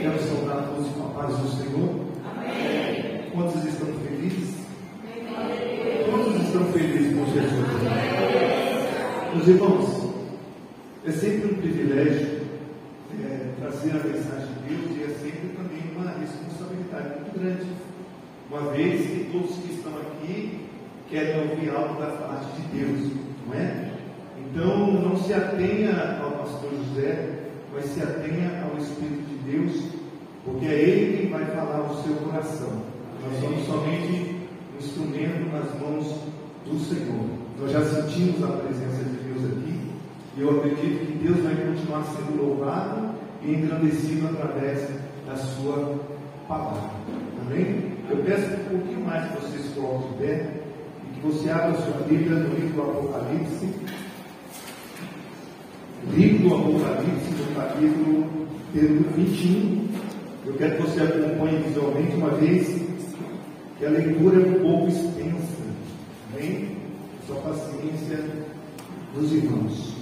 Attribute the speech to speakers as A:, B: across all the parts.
A: Quero saudar a todos com a paz do Senhor.
B: Amém.
A: Quantos estão felizes? Quantos estão felizes com Jesus? Meus irmãos, é sempre um privilégio trazer a mensagem de Deus, e é sempre também uma responsabilidade muito grande, uma vez que todos que estão aqui querem ouvir algo da parte de Deus, não é? Então não se atenha ao pastor José, mas se atenha ao Espírito de Deus, porque é Ele quem vai falar ao seu coração. Nós somos somente um instrumento nas mãos do Senhor. Nós já sentimos a presença de Deus aqui, e eu acredito que Deus vai continuar sendo louvado e engrandecido através da sua palavra. Amém? Eu peço um pouquinho mais que vocês coloquem de pé e que você abra a sua Bíblia no livro do Apocalipse. Livro do Apocalipse, no capítulo 21. Eu quero que você acompanhe visualmente, uma vez que a leitura é um pouco extensa. Amém? Só paciência dos irmãos.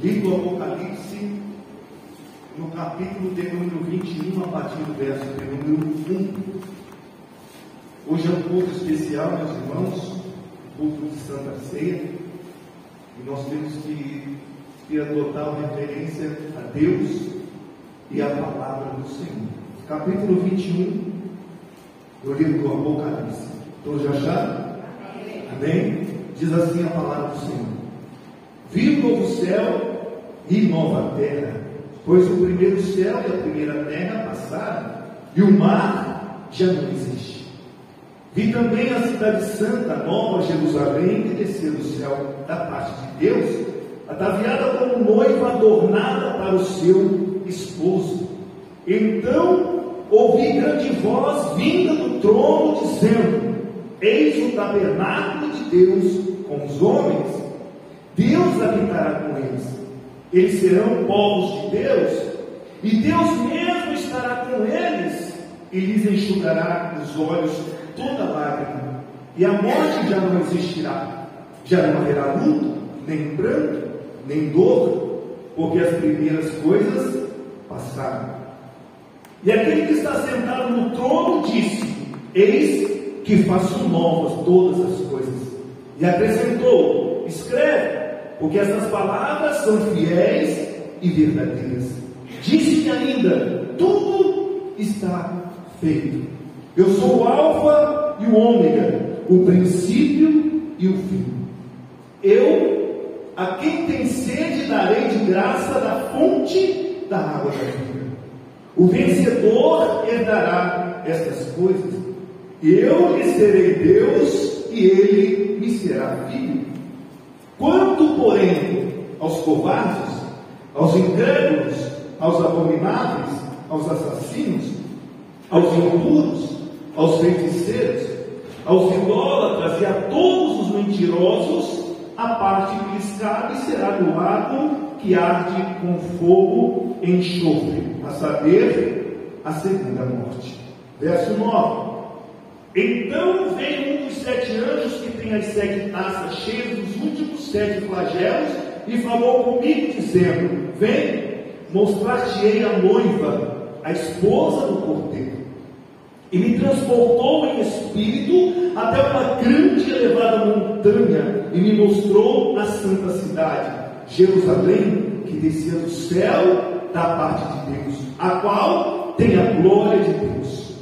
A: Livro do Apocalipse, no capítulo de número 21, a partir do verso de número 1. Hoje é um culto especial, meus irmãos, culto de Santa Ceia, e nós temos que ter a total referência a Deus e a palavra do Senhor. Capítulo 21 do livro do Apocalipse. Todos já acharam? Amém? Diz assim a palavra do Senhor: vi um novo céu e nova terra, pois o primeiro céu e a primeira terra passaram, e o mar já não existe. Vi também a cidade santa, Nova Jerusalém, que desceu do céu da parte de Deus, ataviada como noiva adornada para o seu esposo. Então ouvi grande voz vinda do trono, dizendo: eis o tabernáculo de Deus com os homens, Deus habitará com eles, eles serão povos de Deus, e Deus mesmo estará com eles, e lhes enxugará os olhos toda lágrima, e a morte já não existirá, já não haverá luto, nem pranto, nem dor, porque as primeiras coisas passaram. E aquele que está sentado no trono disse: eis que faço novas todas as coisas. E acrescentou: escreve, porque essas palavras são fiéis e verdadeiras. Disse-me ainda: tudo está feito. Eu sou o Alfa e o Ômega, o princípio e o fim. Eu, a quem tem sede, darei de graça da fonte da água da vida. O vencedor herdará estas coisas. Eu lhe serei Deus e ele me será filho. Quanto, porém, aos covardes, aos incrédulos, aos abomináveis, aos assassinos, aos impuros, aos feiticeiros, aos idólatras e a todos os mentirosos, a parte que lhes cabe será no lago que arde com fogo e enxofre, a saber, a segunda morte. Verso 9. Então veio um dos 7 anjos que tem as 7 taças cheias dos últimos 7 flagelos e falou comigo dizendo: vem, mostrar-te-ei a noiva, a esposa do Cordeiro. E me transportou em espírito até uma grande e elevada montanha, e me mostrou a santa cidade, Jerusalém, que descia do céu da parte de Deus, a qual tem a glória de Deus.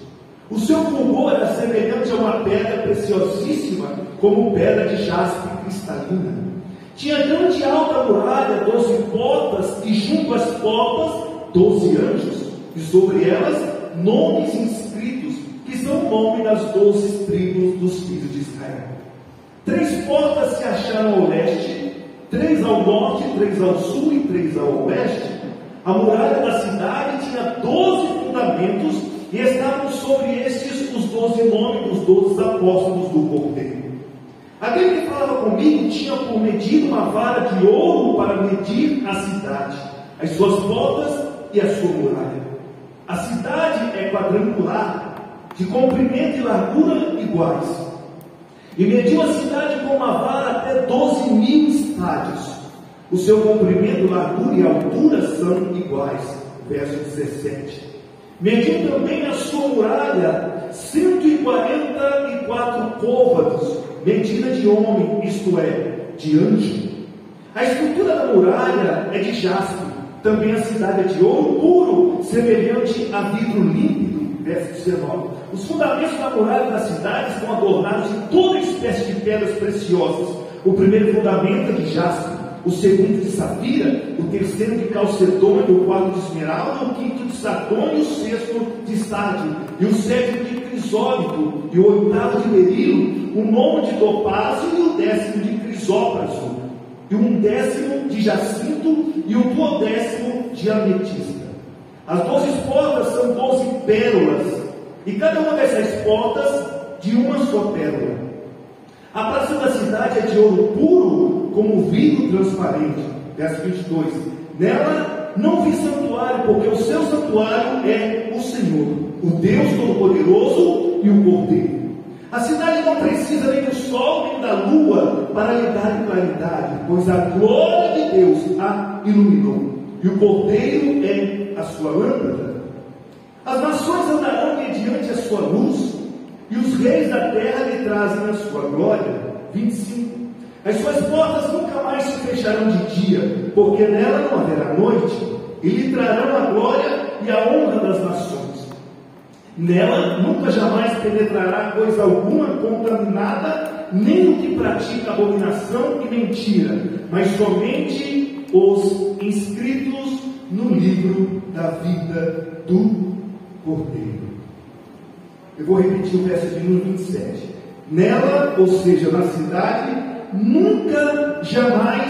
A: O seu fulgor era semelhante a uma pedra preciosíssima, como pedra de jaspe cristalina. Tinha grande e alta muralha, 12 portas, e junto às portas 12 anjos, e sobre elas nomes inscritos, que são o nome das 12 tribos dos filhos de Israel. 3 portas se acharam ao leste, 3 ao norte, 3 ao sul e 3 ao oeste. A muralha da cidade tinha 12 fundamentos, e estavam sobre estes os 12 nomes dos 12 apóstolos do Cordeiro. Aquele que falava comigo tinha por medida uma vara de ouro para medir a cidade, as suas portas e a sua muralha. A cidade é quadrangular, de comprimento e largura iguais, e mediu a cidade com uma vara até 12.000 estádios. O seu comprimento, largura e altura são iguais. verso 17. Mediu também a sua muralha 144 côvados, medida de homem, isto é, de anjo. A estrutura da muralha é de jaspe, também a cidade é de ouro puro, semelhante a vidro límpido, verso 19. Os fundamentos da muralha da cidade estão adornados de toda espécie de pedras preciosas. O primeiro fundamento é de jaspe, o segundo de safira, o terceiro de calcedônio, o quarto de esmeralda, o quinto de sardônio, o sexto de sárdio, e o sétimo de crisólito, e o oitavo de berilo, o nono de topázio e o 10º de crisópraso, e um 10º de jacinto e o 12º de ametista. As 12 portas são 12 pérolas, e cada uma dessas portas de uma só pérola. A praça da cidade é de ouro puro, como vidro transparente. Verso 22. Nela não vi santuário, porque o seu santuário é o Senhor, o Deus Todo-Poderoso e o Cordeiro. A cidade não precisa nem do sol nem da lua para lhe dar claridade, pois a glória de Deus a iluminou, e o Cordeiro é a sua lâmpada. As nações andarão mediante a sua luz, e os reis da terra lhe trazem a sua glória. 25. As suas portas nunca mais se fecharão de dia, porque nela não haverá noite, e lhe trarão a glória e a honra das nações. Nela nunca jamais penetrará coisa alguma contaminada, nem o que pratica abominação e mentira, mas somente os inscritos no livro da vida do Cordeiro. Eu vou repetir o verso de número 27. Nela, ou seja, na cidade, nunca jamais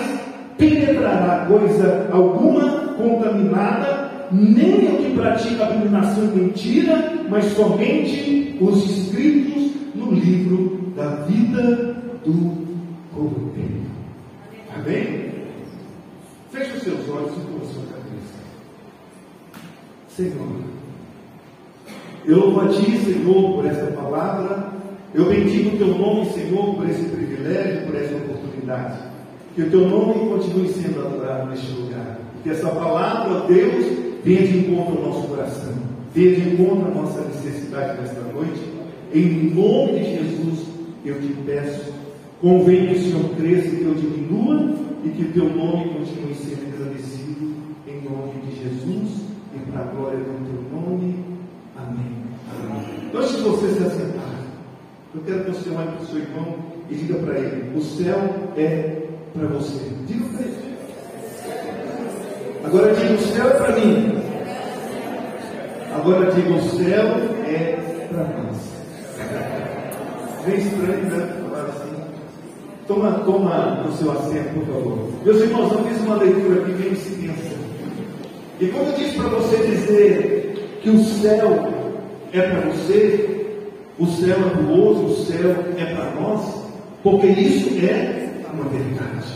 A: penetrará coisa alguma contaminada, nem o que pratica abominação e mentira, mas somente os inscritos no livro da vida do Cordeiro. Amém? Feche os seus olhos e curva a sua cabeça. Senhor, eu louvo a Ti, Senhor, por esta palavra. Eu bendigo o Teu nome, Senhor, por esse privilégio, por essa oportunidade. Que o Teu nome continue sendo adorado neste lugar. Que essa palavra, ó Deus, venha de encontro ao nosso coração. Venha de encontro à nossa necessidade nesta noite. Em nome de Jesus, eu te peço. Convém que o Senhor cresça e que eu diminua, e que o Teu nome continue sendo agradecido. Em nome de Jesus e para a glória do Teu nome. Amém. Antes de você se assentar, eu quero que você olhe para o seu irmão e diga para ele: o céu é para você. Diga para ele. Agora diga: o céu é para mim. Agora diga: o céu é para nós. Bem estranho, né? Falar assim. Toma o seu assento, por favor. Meus irmãos, eu fiz uma leitura aqui bem extensa. E quando eu disse para você dizer que o céu é para você, o céu é para o outro, o céu é para nós, porque isso é uma verdade.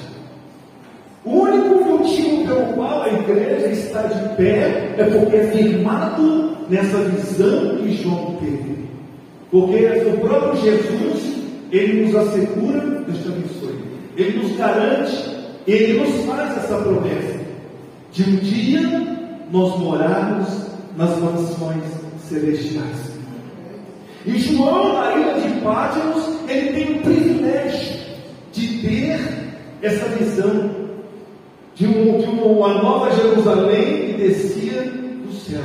A: O único motivo pelo qual a igreja está de pé é porque é firmado nessa visão que João teve. Porque o próprio Jesus, ele nos assegura, Deus te abençoe, ele nos garante, ele nos faz essa promessa de um dia nós morarmos nas mansões celestiais. E João, na ilha de Patmos, ele tem o privilégio de ter essa visão de uma nova Jerusalém que descia do céu.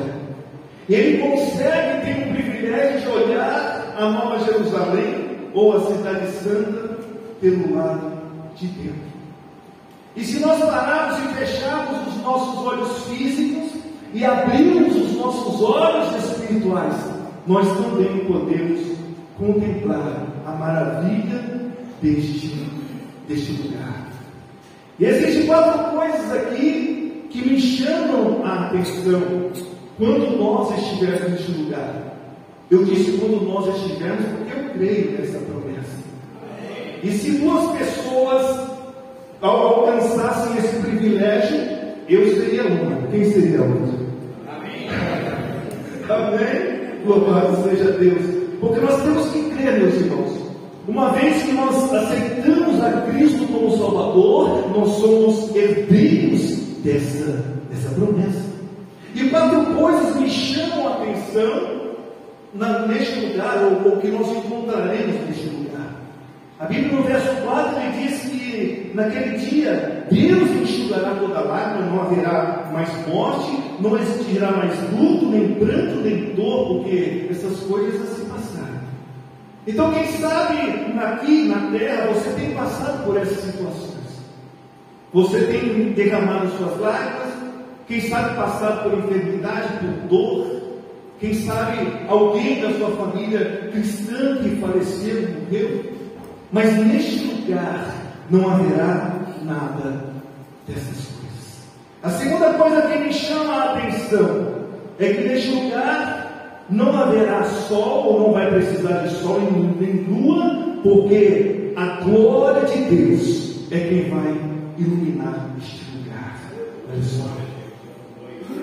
A: Ele consegue ter o privilégio de olhar a nova Jerusalém, ou a cidade santa, pelo lado de dentro. E se nós pararmos e fecharmos os nossos olhos físicos e abrirmos os nossos olhos espirituais, nós também podemos contemplar a maravilha deste lugar. E existem 4 coisas aqui que me chamam a atenção quando nós estivermos neste lugar. Eu disse quando nós estivermos, porque eu creio nessa promessa. E se 2 pessoas alcançassem esse privilégio, eu seria uma. Quem seria a outra? Amém. Amém? Louvado seja Deus. Porque nós temos que crer, meus irmãos. Uma vez que nós aceitamos a Cristo como Salvador, nós somos herdeiros dessa promessa. E quatro coisas me chamam a atenção neste lugar, ou que nós encontraremos neste lugar. A Bíblia no verso 4 ele diz que naquele dia Deus enxugará toda lágrima, não haverá mais morte, não existirá mais luto, nem pranto, nem dor, porque essas coisas já se passaram. Então quem sabe aqui na terra você tem passado por essas situações. Você tem derramado suas lágrimas, quem sabe passado por enfermidade, por dor. Quem sabe alguém da sua família cristã que faleceu, morreu. Mas neste lugar não haverá nada dessas coisas. A segunda coisa que me chama a atenção é que neste lugar não haverá sol, ou não vai precisar de sol nem lua, porque a glória de Deus é quem vai iluminar este lugar. Olha só.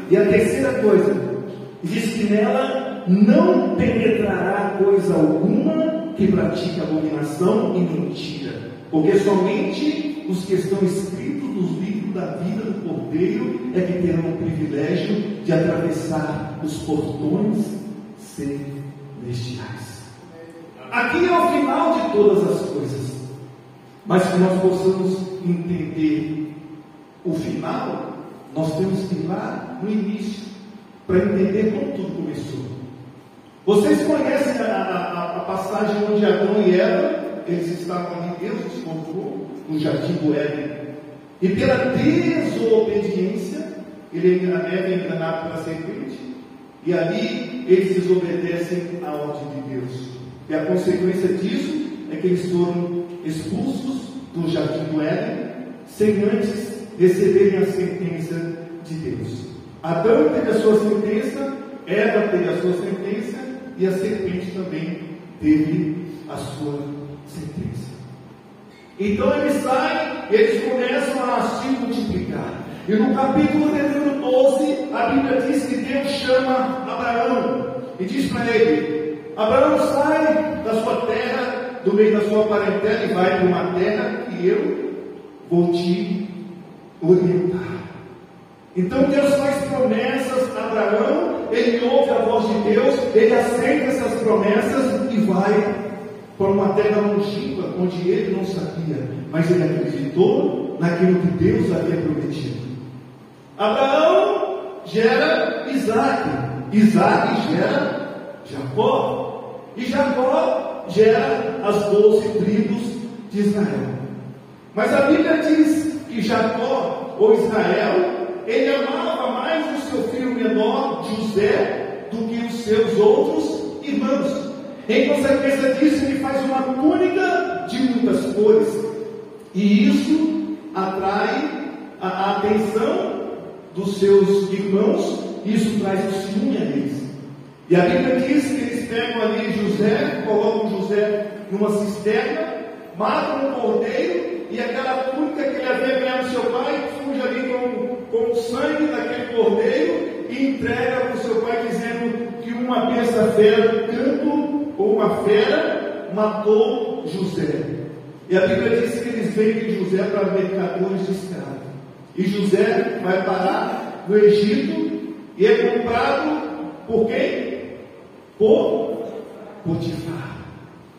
A: E a terceira coisa, diz que nela não penetrará coisa alguma que pratique abominação e mentira, porque somente os que estão escritos nos livros da vida do Cordeiro é que terão o privilégio de atravessar os portões celestiais. Aqui é o final de todas as coisas, mas que nós possamos entender o final, nós temos que ir lá no início, para entender como tudo começou. Vocês conhecem a passagem onde Adão e Eva, eles estavam ali, Deus os encontrou no jardim do Éden, e pela desobediência, Eva é enganada pela serpente, e ali eles desobedecem à ordem de Deus, e a consequência disso é que eles foram expulsos do jardim do Éden, sem antes receberem a sentença de Deus. Adão teve a sua sentença, Eva teve a sua sentença, e a serpente também teve a sua sentença. Então eles saem, eles começam a se multiplicar. E no capítulo 12, a Bíblia diz que Deus chama Abraão e diz para ele: Abraão, sai da sua terra, do meio da sua parentela, e vai para uma terra que eu vou te orientar. Então Deus faz promessas a Abraão, ele ouve a voz de Deus, ele aceita essas promessas e vai para uma terra longínqua, onde ele não sabia, mas ele acreditou naquilo que Deus havia prometido. Abraão gera Isaac, Isaac gera Jacó, e Jacó gera as 12 tribos de Israel. Mas a Bíblia diz que Jacó, ou Israel, ele amava mais o seu filho menor, José, do que os seus outros irmãos. Em consequência disso, ele faz uma túnica de muitas cores, e isso atrai a atenção dos seus irmãos, e isso traz o ciúme a eles. E a Bíblia diz que eles pegam ali José, colocam José numa cisterna, matam um cordeiro, e aquela túnica que ele havia ganhado do seu pai surge ali com o sangue daquele cordeiro e entrega para o seu pai, dizendo que uma besta fera, canto ou uma fera, matou José. E a Bíblia diz que eles vendem José para mercadores de escravos. E José vai parar no Egito e é comprado por quem? Por Potifar.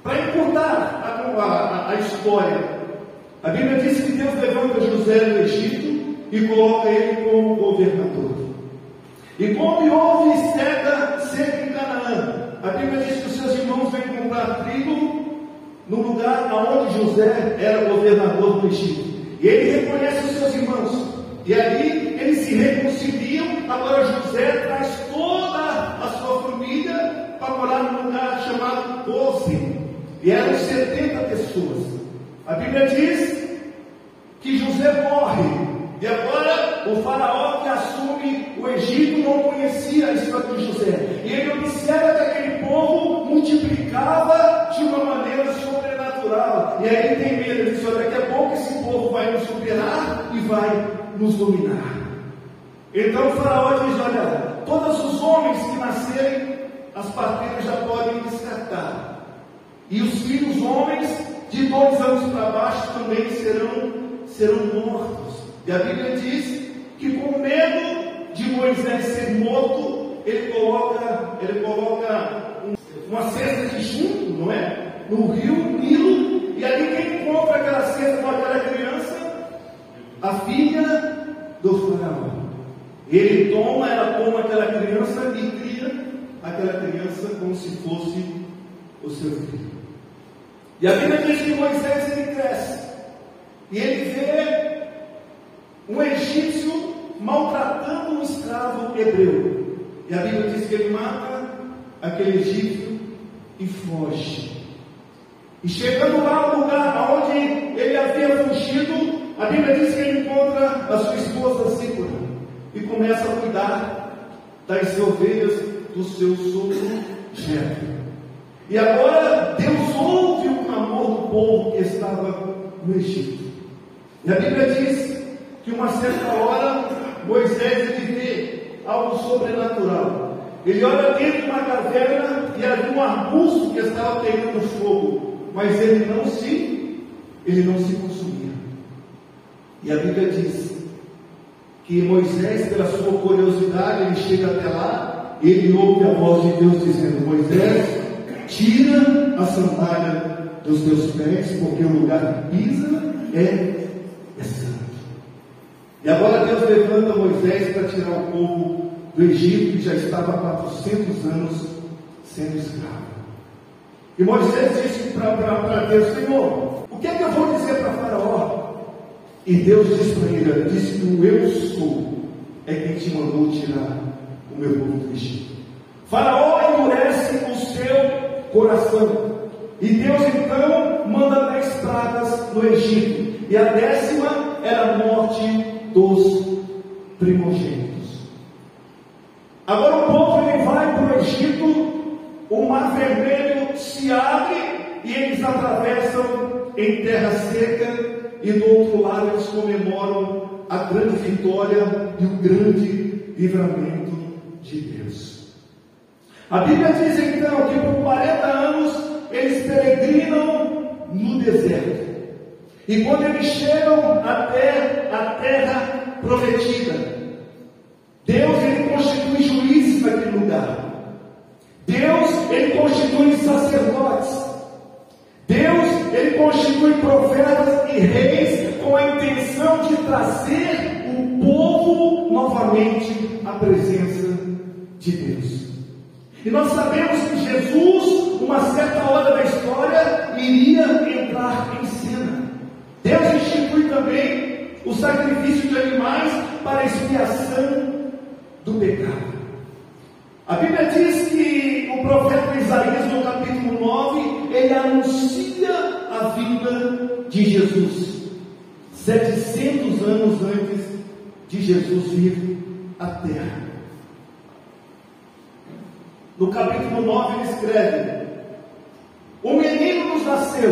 A: Para encurtar a história, a Bíblia diz que Deus levanta José no Egito e coloca ele como governador. E como houve seca em Canaã, a Bíblia diz que os seus irmãos vêm comprar trigo no lugar onde José era governador do Egito. E ele reconhece os seus irmãos. E ali eles se reconciliam. Agora José traz toda a sua família para morar num lugar chamado Gozem. E eram 70 pessoas. A Bíblia diz que José morre. E agora o faraó que assume o Egito não conhecia a história de José. E ele observa que aquele povo multiplicava de uma maneira sobrenatural. E aí ele tem medo, ele diz: daqui a pouco esse povo vai nos superar e vai nos dominar. Então o faraó diz: olha, todos os homens que nascerem, as parteiras já podem descartar. E os filhos homens de 2 anos para baixo também serão mortos. E a Bíblia diz que com medo de Moisés ser morto, ele coloca uma cesta de chumbo, não é? No rio Nilo, e ali quem encontra aquela cesta com aquela criança? A filha do faraó. Ela toma aquela criança e cria aquela criança como se fosse o seu filho. E a Bíblia diz que Moisés ele cresce e ele vê um egípcio maltratando um escravo hebreu. E a Bíblia diz que ele mata aquele egípcio e foge. E chegando lá no lugar onde ele havia fugido, a Bíblia diz que ele encontra a sua esposa Zípora e começa a cuidar das ovelhas do seu sogro Jétro. E agora Deus ouve o clamor do povo que estava no Egito. E a Bíblia diz que uma certa hora Moisés ele vê algo sobrenatural. Ele olha dentro de uma caverna e havia um arbusto que estava pegando fogo, mas ele não se consumia. E a Bíblia diz que Moisés, pela sua curiosidade, ele chega até lá, ele ouve a voz de Deus dizendo: Moisés, tira a sandália dos teus pés, porque o lugar que pisa é santo. E agora Deus levanta Moisés para tirar o povo do Egito, que já estava há 400 anos sendo escravo. E Moisés disse para Deus: Senhor, o que é que eu vou dizer para Faraó? E Deus disse para ele: disse que o eu sou é quem te mandou tirar o meu povo do Egito. Faraó endurece o seu coração, e Deus então manda 10 pragas no Egito, e a 10ª era a morte dos primogênitos. Agora o povo ele vai para o Egito, o mar vermelho se abre e eles atravessam em terra seca, e do outro lado eles comemoram a grande vitória e o grande livramento de Deus. A Bíblia diz então que por 40 anos eles peregrinam no deserto, e quando eles chegam até a terra prometida, Deus ele constitui juízes naquele lugar. Deus ele constitui sacerdotes. Deus ele constitui profetas e reis com a intenção de trazer o povo novamente à presença de Deus. E nós sabemos que Jesus, numa certa hora da história, iria entrar em cena. Deus institui também o sacrifício de animais para a expiação do pecado. A Bíblia diz que o profeta Isaías, no capítulo 9, ele anuncia a vinda de Jesus, 700 anos antes de Jesus vir à terra. No capítulo 9 ele escreve: um menino nos nasceu,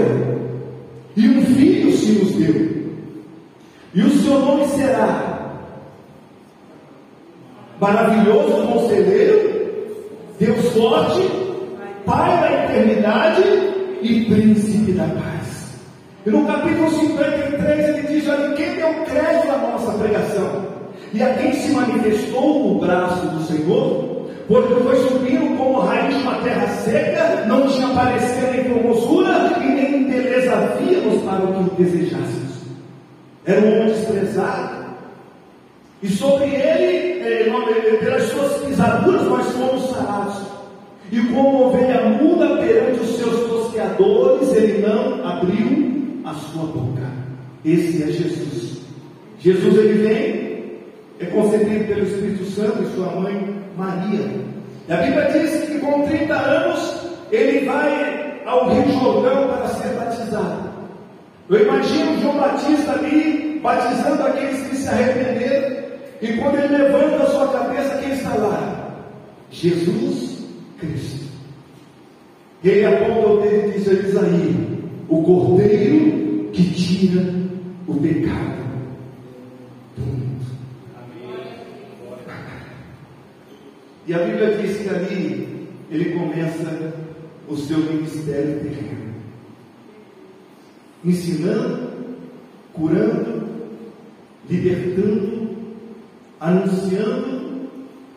A: e um filho se nos deu, e o seu nome será Maravilhoso Conselheiro, Deus Forte, Pai da Eternidade e Príncipe da Paz. E no capítulo 53 ele diz: olha, quem deu crédito à nossa pregação, e a quem se manifestou no braço do Senhor, porque foi subindo como raiz de uma terra seca, não tinha parecer nem formosura, e nem beleza havíamos para o que desejássemos. Era um homem desprezado, e sobre ele, pelas suas pisaduras, nós fomos sarados. E como ovelha muda perante os seus tosqueadores, ele não abriu a sua boca. Esse é Jesus. Jesus ele vem, é concebido pelo Espírito Santo e sua mãe Maria. E a Bíblia diz que com 30 anos ele vai ao Rio Jordão para ser batizado. Eu imagino João Batista ali batizando aqueles que se arrependeram. E quando ele levanta a sua cabeça, quem está lá? Jesus Cristo. E ele aponta o dedo e diz: eis aí o Cordeiro que tira o pecado do mundo. E a Bíblia diz que ali ele começa o seu ministério terreno, ensinando, curando, libertando, anunciando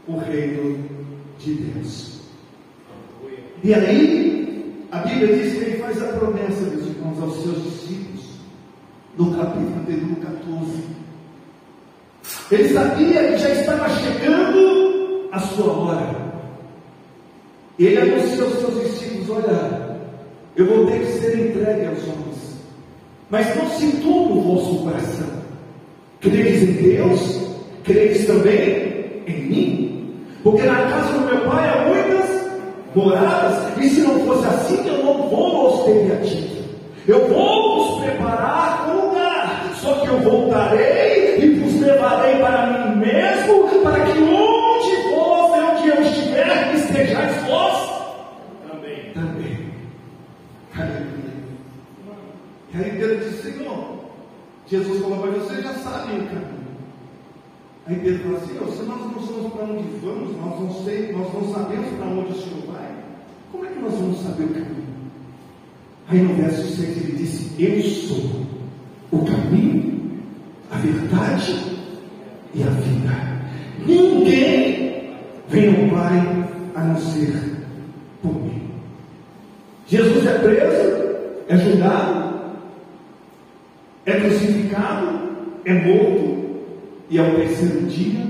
A: o reino de Deus. E aí, a Bíblia diz que ele faz a promessa, meus irmãos, aos seus discípulos, no capítulo de Lucas 14. Ele sabia que já estava chegando a sua hora. Ele anunciou aos seus discípulos: olha, eu vou ter que ser entregue aos homens, mas não se turbe o vosso coração. Credes em Deus, credes também em mim, porque na casa do meu pai há muitas moradas, e se não fosse assim, eu não vou aos temeativos. Eu vou vos preparar um lugar, só que eu voltarei e vos levarei para mim mesmo, para que onde eu estiver, estejais vós também. Aleluia. E aí Pedro disse: Senhor, Jesus falou: mas você já sabe o caminho. Aí Pedro falou assim: se nós não sabemos para onde vamos, nós não sabemos para onde o Senhor vai, como é que nós vamos saber o caminho? Aí no verso 6 ele disse: eu sou o caminho, a verdade e a vida. Ninguém vem ao Pai a não ser por mim. Jesus é preso, é julgado, é crucificado, é morto, e ao terceiro dia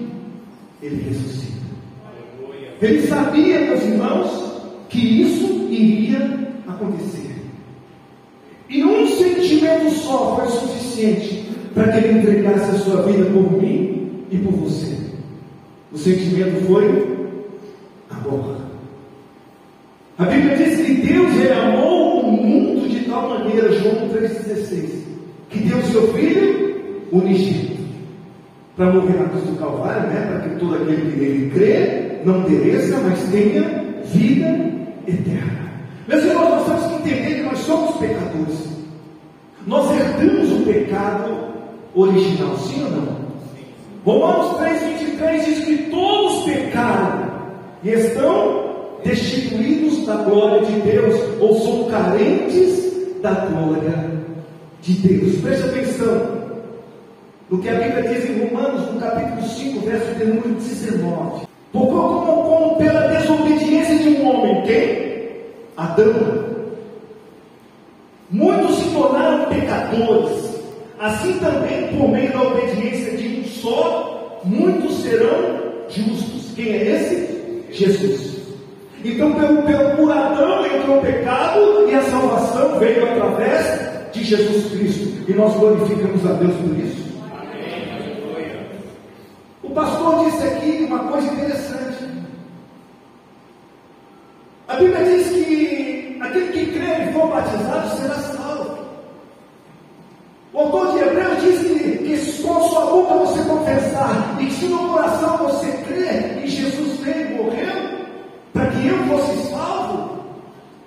A: ele ressuscita. Ele sabia, meus irmãos, que isso iria acontecer. E um sentimento só foi suficiente para que ele entregasse a sua vida por mim e por você. O sentimento foi amor. A Bíblia diz que Deus amou o mundo de tal maneira, João 3,16, que deu seu Filho unigênito para morrer na cruz do Calvário, para que todo aquele que nele crê não pereça, mas tenha vida eterna. Meus irmãos, nós temos que entender que nós somos pecadores. Nós herdamos o pecado original, sim ou não? Romanos 3,23 diz que todos pecaram e estão destituídos da glória de Deus, ou são carentes da glória de Deus. Preste atenção no que a Bíblia diz em Romanos, no capítulo 5, verso de número 19. Porque como pela desobediência de um homem, quem? Adão, muitos se tornaram pecadores, assim também por meio da obediência de um só, muitos serão justos. Quem é esse? Jesus. Então por Adão entrou o pecado, e a salvação veio através de Jesus Cristo, e nós glorificamos a Deus por isso. Amém. O pastor disse aqui uma coisa interessante. A Bíblia diz que aquele que crê e for batizado será salvo. O autor de Hebreus diz que com a sua boca você confessar, e que se no coração você crê e Jesus veio e morreu para que eu fosse salvo,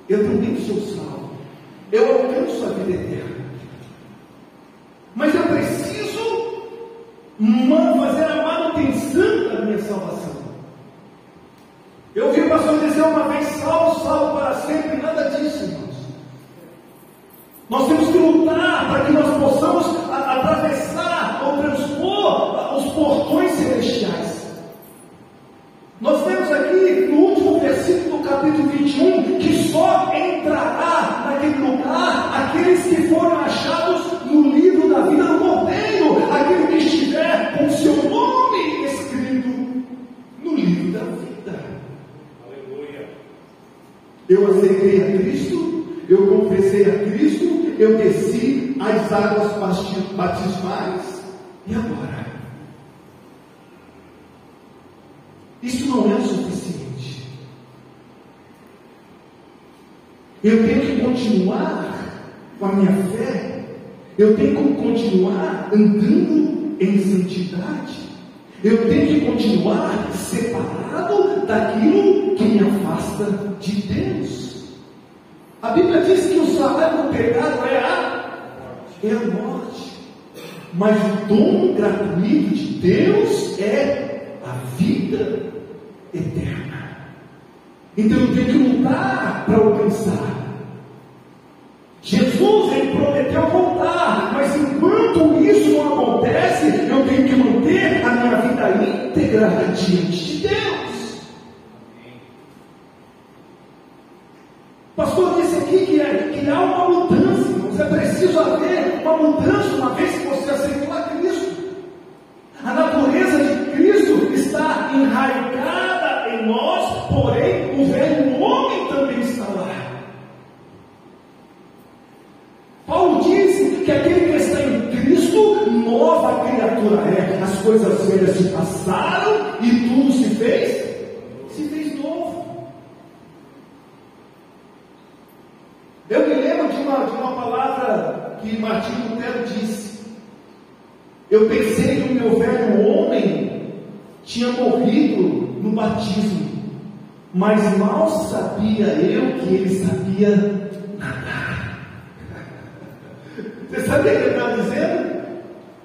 A: eu também sou salvo, eu alcanço a vida eterna. Mas eu preciso fazer a manutenção da minha salvação. Eu ouvi o pastor dizer uma vez: salvo para sempre. Nada disso, irmãos. Nós temos que lutar para que nós possamos atravessar ou transpor os portões celestiais. Nós temos aqui no último versículo do capítulo 21 que só entrará naquele lugar aqueles que foram achados no livro da vida do Cordeiro, aquele que estiver com seu nome escrito no livro da vida. Aleluia. Eu aceitei a Cristo, eu confessei a Cristo, eu desci as águas batismais, e agora? Isso não é o suficiente. Eu tenho que continuar com a minha fé, eu tenho que continuar andando em santidade, eu tenho que continuar separado daquilo que me afasta de Deus. A Bíblia diz que o salário do pecado é a morte, mas o dom gratuito de Deus é a vida eterna. Então eu tenho que lutar para alcançar. Jesus, ele prometeu voltar, mas enquanto isso não acontece, eu tenho que manter a minha vida íntegra diante de Deus.
B: que há uma mudança, irmãos. É preciso haver uma mudança uma vez que você aceitou a Cristo. A natureza de Cristo está enraizada em nós, porém o velho homem também está lá. Paulo diz que aquele que está em Cristo, nova criatura é. As coisas velhas se passaram e tudo se fez novo. Eu me lembro de uma palavra que Martinho Lutero disse. Eu pensei que o meu velho homem tinha morrido no batismo, mas mal sabia eu que ele sabia nadar. Você sabe o que ele está dizendo?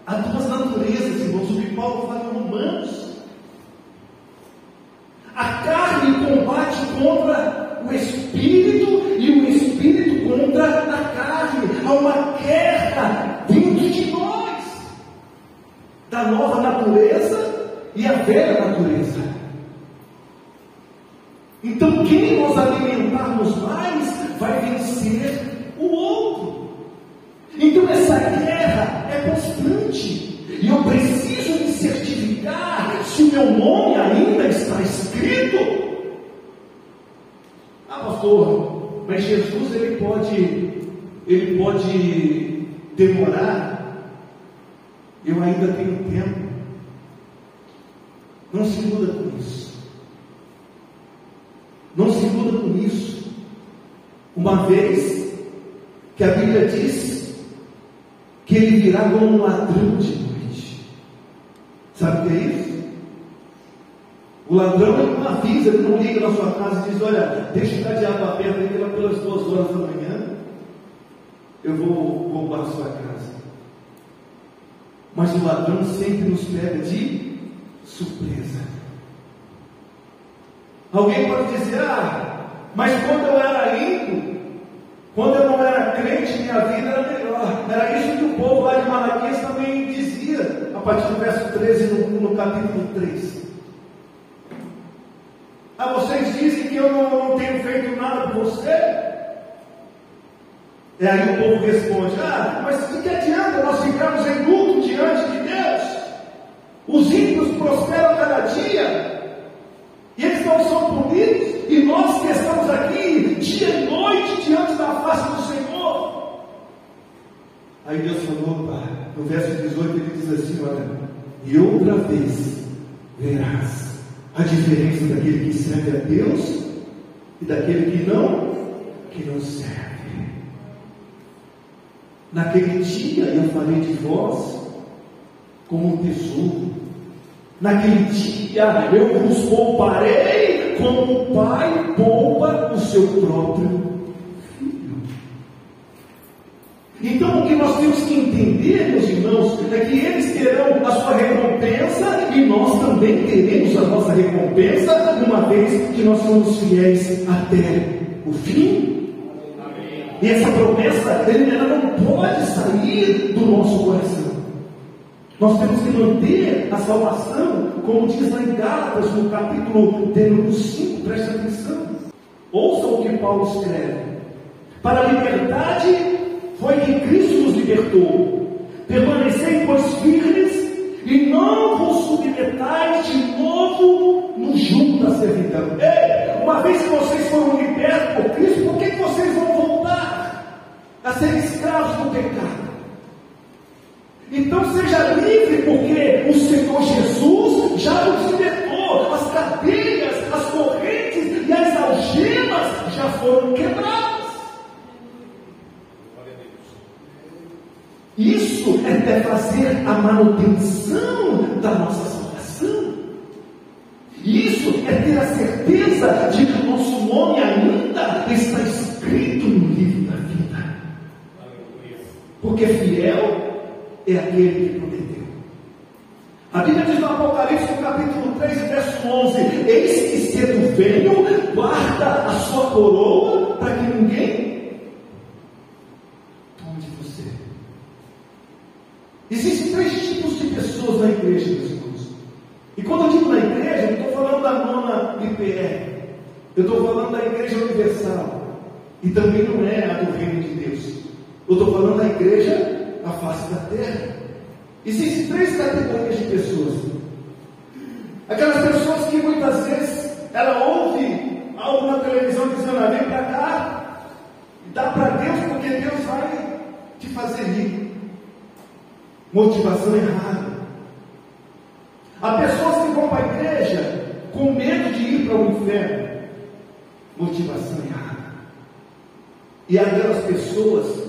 B: Há duas naturezas, irmãos, o que Paulo fala em Romanos. A carne combate contra o Espírito e o Espírito contra a carne. Há uma guerra dentro de nós, da nova natureza e a velha natureza. Então quem nos alimentarmos mais vai vencer o outro. Então essa guerra é constante, e eu preciso me certificar se o meu nome ainda está escrito. Ah, pastor, mas Jesus ele pode demorar. Eu ainda tenho tempo. Não se iluda com isso. Não se iluda com isso. Uma vez que a Bíblia diz que ele virá como um ladrão de noite. Sabe o que é isso? O ladrão ele não avisa, ele não liga na sua casa e diz: olha, deixa o cadeado aberto aí, pelas 2 horas da manhã eu vou roubar a sua casa. Mas o ladrão sempre nos pega de surpresa. Alguém pode dizer: mas quando eu era ímpio, quando eu não era crente, minha vida era melhor. Era isso que o povo lá de Malaquias também dizia, a partir do verso 13, no capítulo 3. Vocês dizem que eu não tenho feito nada por você? E aí o povo responde: mas de que adianta nós ficarmos em luto diante de Deus? Os ímpios prosperam cada dia, e eles não são punidos, e nós que estamos aqui dia e noite diante da face do Senhor. Aí Deus falou, no verso 18 ele diz assim: olha, e outra vez verás a diferença daquele que serve a Deus e daquele que não serve. Naquele dia eu farei de vós como um tesouro. Naquele dia eu vos pouparei como o pai poupa o seu próprio filho. Então o que nós temos que entender, meus irmãos, é que eles terão a sua recompensa e nós também teremos a nossa recompensa, uma vez que nós somos fiéis até o fim. E essa promessa, ela não pode sair do nosso coração. Nós temos que manter a salvação, como diz lá em Gálatas, no capítulo 5, preste atenção. Ouça o que Paulo escreve: para a liberdade foi que Cristo nos libertou. Permanecei, pois, firmes, e não vos submetais de novo no jugo da servidão. Ei, uma vez que vocês foram libertos por Cristo, por que vocês vão voltar a ser escravos do pecado? Então seja livre, porque o Senhor Jesus já nos libertou. As cadeias, as correntes e as algemas já foram quebradas. Isso é fazer a manutenção da nossa salvação. Isso é ter a certeza de que o nosso nome ainda está escrito no livro da vida. Porque fiel é aquele que prometeu. A Bíblia diz no Apocalipse, no capítulo 3, verso 11: eis que cedo venho, guarda a sua coroa, para que ninguém tome de você. Existem 3 tipos de pessoas na igreja, meus irmãos. E quando eu digo na igreja, eu não estou falando da nona IPR, eu estou falando da Igreja Universal. e também não é a do reino de Deus. Eu estou falando da igreja à face da terra. Existem 3 categorias de pessoas. Aquelas pessoas que muitas vezes ela ouve algo na televisão dizendo: vem para cá, dá para Deus, porque Deus vai te fazer rir. Motivação errada. Há pessoas que vão para a igreja com medo de ir para o inferno. Motivação errada. E há aquelas pessoas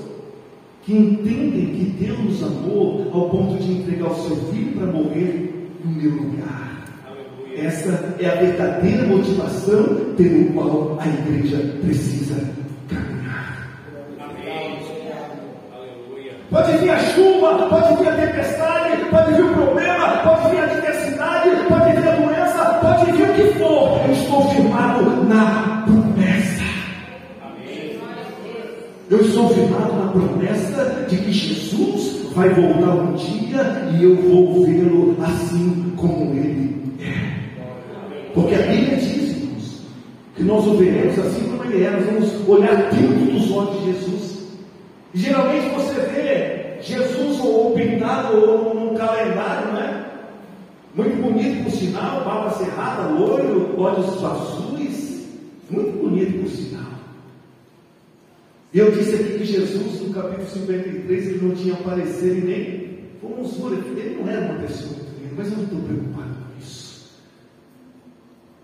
B: que entendem que Deus nos amou ao ponto de entregar o seu filho para morrer no meu lugar. Aleluia. Essa é a verdadeira motivação pelo qual a igreja precisa caminhar. Amém. Aleluia. Pode vir a chuva, pode vir a tempestade, pode vir o problema, pode vir a adversidade, pode vir a doença, pode vir o que for. Eu estou firmado na promessa. Eu estou firmado na promessa de que Jesus vai voltar um dia e eu vou vê-lo assim como Ele é. Porque a Bíblia diz, irmãos, que nós o veremos assim como Ele é. Nós vamos olhar dentro dos olhos de Jesus. E geralmente você vê Jesus ou pintado ou num calendário, não é? Muito bonito por sinal, barba cerrada, loiro, olhos azuis. Muito bonito por sinal. E eu disse aqui que Jesus, no capítulo 53, ele não tinha aparecido e nem formosura. Ele não era uma pessoa muito linda, mas eu não estou preocupado com isso.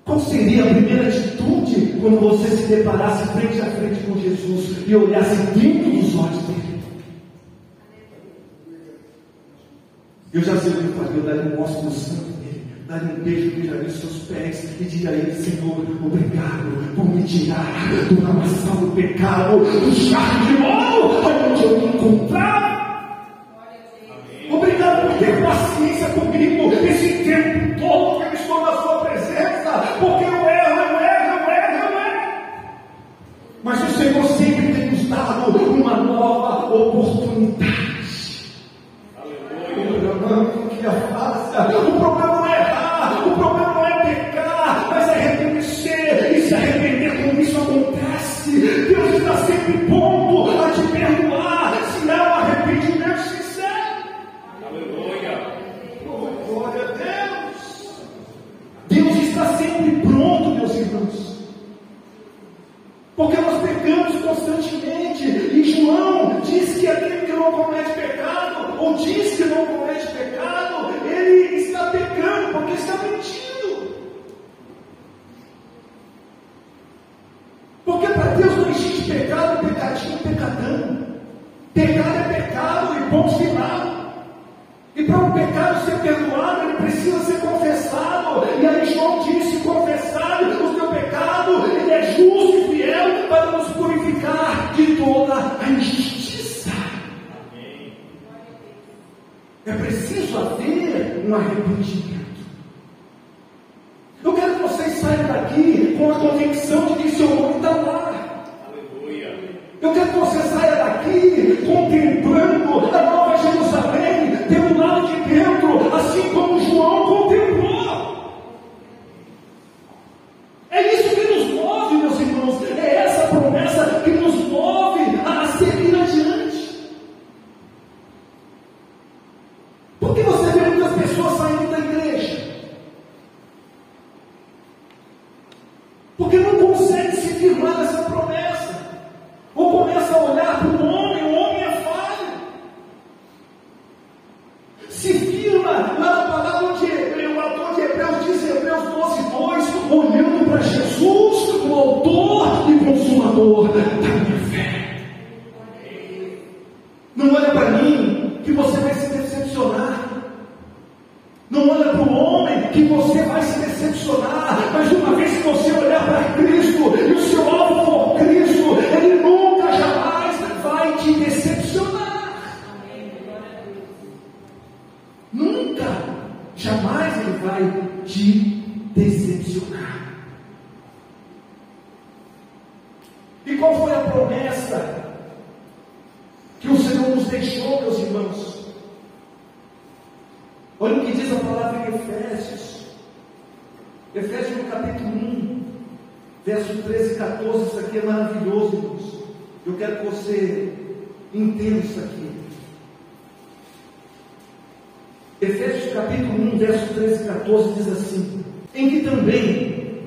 B: Qual seria a primeira atitude quando você se deparasse frente a frente com Jesus e olhasse dentro dos olhos dele? Eu já sei o que eu faria. Eu daria um ósculo santo dele, daria um beijo, beijaria os seus pés e diria a ele: Senhor, obrigado por me tirar do lamaçal do pecado, do charco de ouro onde eu me encontrava. Obrigado por ter paciência comigo esse tempo todo que eu estou na sua presença, porque eu erro. Mas o Senhor sempre tem nos dado uma nova oportunidade. O problema não é errar, o problema não é pecar, mas é reconhecer e se arrepender quando isso acontece. Deus está sempre pronto a te perdoar se há um arrependimento sincero. Aleluia. Glória a Deus. Deus está sempre pronto, meus irmãos, porque nós pecamos constantemente. E João diz que aquele que não comete pecado, ou diz que não comete pecado, ele está pecando porque está mentindo. Porque para Deus não existe pecado, pecadinho, pecadão. Pecado é pecado e bom sinal. E para um pecado ser perdoado, ele precisa ser confessado. E aí João disse: confessar o teu pecado, ele é justo e fiel para nos purificar de toda a injustiça. Amém. É preciso haver um arrependimento. Eu quero que vocês saiam daqui com a convicção de que seu nome está lá. Aleluia. Eu quero que você saia daqui contemplando a Nova Jerusalém pelo lado de dentro, assim como João contemplou. É isso que nos move, meus irmãos. É essa promessa que nos move a seguir adiante. Por que você vê muitas pessoas saindo da igreja? Porque não consegue se firmar nessa promessa. Ou começa a olhar para o homem é falho. Se firma lá na palavra onde o autor de Hebreus diz, Hebreus 12:2, olhando para Jesus, o autor e consumador da minha fé. Não olha para mim que você vai se decepcionar. Não olha para o homem que você vai se decepcionar. Mas uma vez que você olhar para Cristo e o seu alvo for Cristo, Ele nunca, jamais vai te decepcionar. Nunca, jamais Ele vai te decepcionar. E qual foi a promessa que o Senhor nos deixou, meus irmãos? Olha o que diz a palavra em Efésios. Efésios no capítulo 1. Verso 13 e 14, isso aqui é maravilhoso, irmãos. Eu quero que você entenda isso aqui. Efésios capítulo 1, verso 13 e 14 diz assim: em que também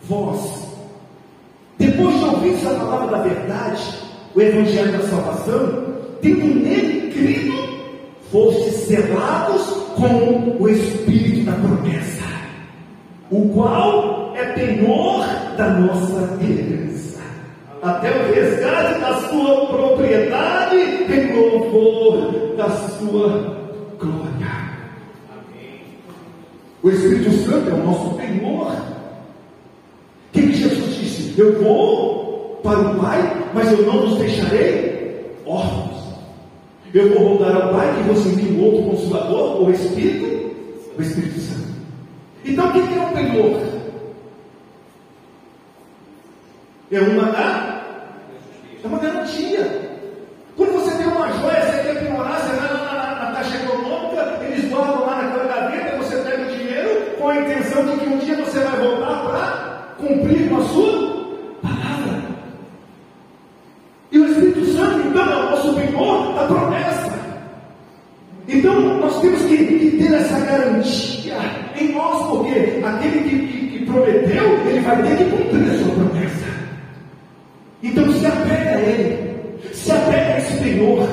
B: vós, depois de ouvir a palavra da verdade, o evangelho da salvação, tendo nele crido, fostes selados com o Espírito da promessa, o qual é penhor da nossa herança, até o resgate da sua propriedade, em louvor da sua glória. Amém. O Espírito Santo é o nosso penhor. O que Jesus disse? Eu vou para o Pai, mas eu não os deixarei órfãos. Eu vou voltar ao Pai, que você envie um outro Consolador, o Espírito Santo. Então o que é o penhor? É uma garantia. Quando você tem uma joia, você quer penhorar, você vai lá na Caixa Econômica, eles guardam lá naquela gaveta, você pega o dinheiro com a intenção de que um dia você vai voltar para cumprir com a sua palavra. E o Espírito Santo, então, é o nosso penhor da promessa. Então, nós temos que ter essa garantia em nós, porque aquele que prometeu, ele vai ter que cumprir a sua promessa. Então, se apegue a ele, se apegue a esse penhor,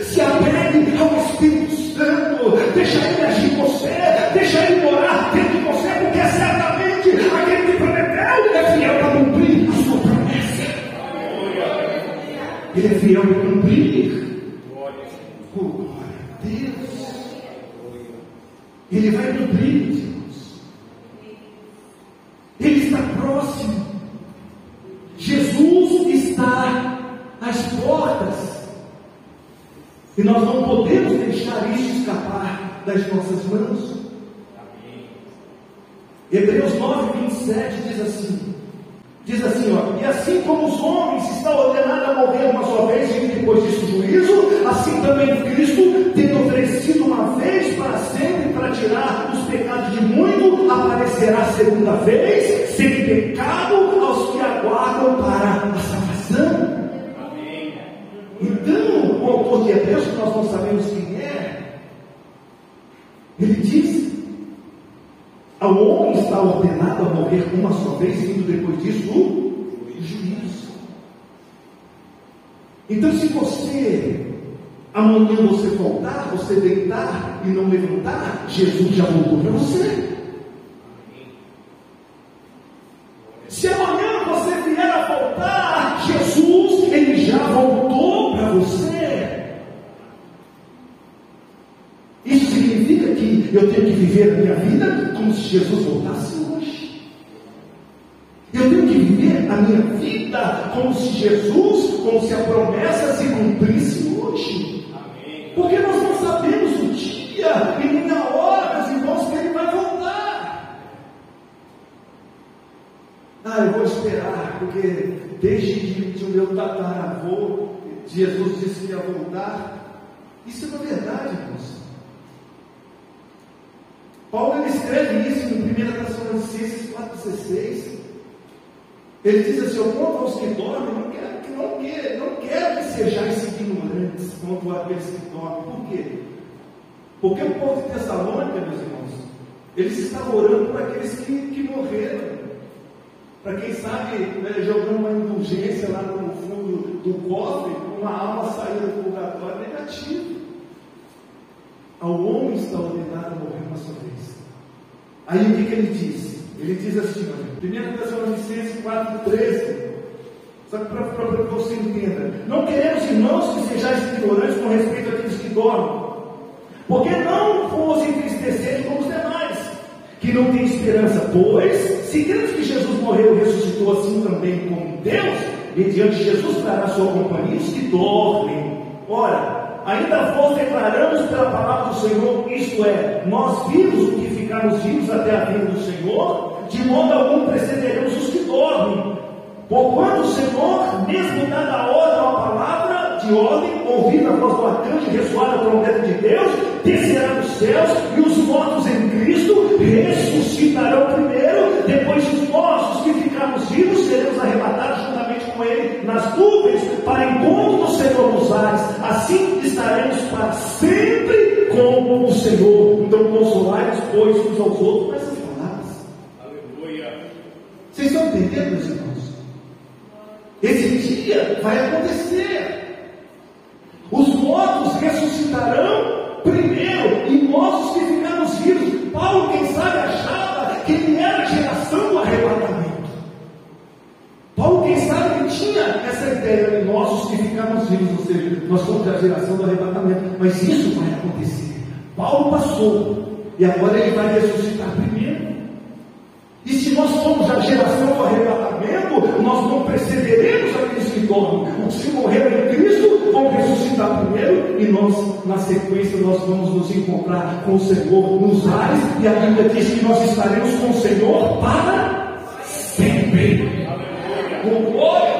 B: se apegue ao Espírito Santo, deixa ele agir em você, deixa ele morar dentro de você, porque certamente aquele que prometeu é fiel para cumprir a sua promessa. Ele é fiel para cumprir. Glória a Deus. Ele vai cumprir, irmãos. Ele está próximo. Jesus está às portas. E nós não podemos deixar isso escapar das nossas mãos. Hebreus 9, 27 diz assim, ó: e assim como os homens estão ordenados a morrer uma só vez e depois disso o juízo, assim também Cristo, tendo oferecido uma vez para sempre para tirar os pecados de muito, aparecerá segunda vez, sem pecado, aos que aguardam para a salvação. Então, o autor de Hebreus, que nós não sabemos quem é, ele diz: ao homem está ordenado a morrer uma só vez, vindo depois disso o juízo. Então, se você amanhã você voltar, você deitar e não levantar, Jesus já voltou para você. Se amanhã você vier a voltar, Jesus, ele já voltou para você. Isso significa que eu tenho que viver a minha vida como se Jesus voltasse hoje. Eu tenho que viver a minha vida como se Jesus, como se a promessa se cumprisse hoje. Amém. Porque nós não sabemos o dia e nem a hora, meus irmãos, que ele vai voltar. Eu vou esperar, porque desde o meu tataravô, Jesus disse que ia voltar. Isso é uma verdade, irmãos. Paulo ele escreve isso em 1 Tessalonicenses 4,16. Ele diz assim: eu conto aos que dormem, não quero que sejais ignorantes quanto àqueles que dormem. Por quê? Porque o povo de Tessalônica, meus irmãos, eles estavam orando por aqueles que morreram. Para quem sabe, jogando uma indulgência lá no fundo do cofre, uma alma saída do purgatório negativo. Ao homem está ordenado a morrer uma só vez. Aí o que ele diz? Ele diz assim, 1 Tessalonicenses 4,13. Só que para que você entenda: não queremos, irmãos, que sejais ignorantes com respeito àqueles que dormem, porque não vos entristeceis como os demais, que não têm esperança. Pois, se cremos que Jesus morreu e ressuscitou, assim também como Deus, mediante Jesus trará a sua companhia os que dormem. Ora, ainda vos declaramos pela palavra do Senhor, isto é, nós vivos, o que ficarmos vivos até a vinda do Senhor, de modo algum precederemos os que dormem. Porquanto o Senhor, mesmo dada a ordem, uma palavra de ordem, ouvida a voz do arcanjo, ressoada a trombeta de Deus, descerá dos céus, e os mortos em Cristo ressuscitarão primeiro. Depois os nossos que ficarão ficarmos vivos, seremos arrebatados juntamente com Ele nas nuvens, para encontro do Senhor nos ares. Assim estaremos para sempre com o Senhor. Então consolai-vos, pois, uns aos outros com essas palavras.
C: Aleluia.
B: Vocês estão entendendo, meus irmãos? Esse dia vai acontecer. Os mortos ressuscitarão primeiro, e nós os que ficamos vivos. Paulo, quem sabe, achava que ele era a geração do arrebatamento. Paulo, quem sabe, ele tinha essa ideia de nós os que ficamos vivos, ou seja, nós somos a geração do arrebatamento. Mas isso vai acontecer. Paulo passou, e agora ele vai ressuscitar primeiro. E se nós somos a geração do arrebatamento, nós não perceberemos aqueles que dormem. Os que morreram em Cristo vão ressuscitar primeiro, e nós, na sequência, nós vamos nos encontrar com o Senhor nos ares, e a Bíblia diz que nós estaremos com o Senhor para sempre. Com glória.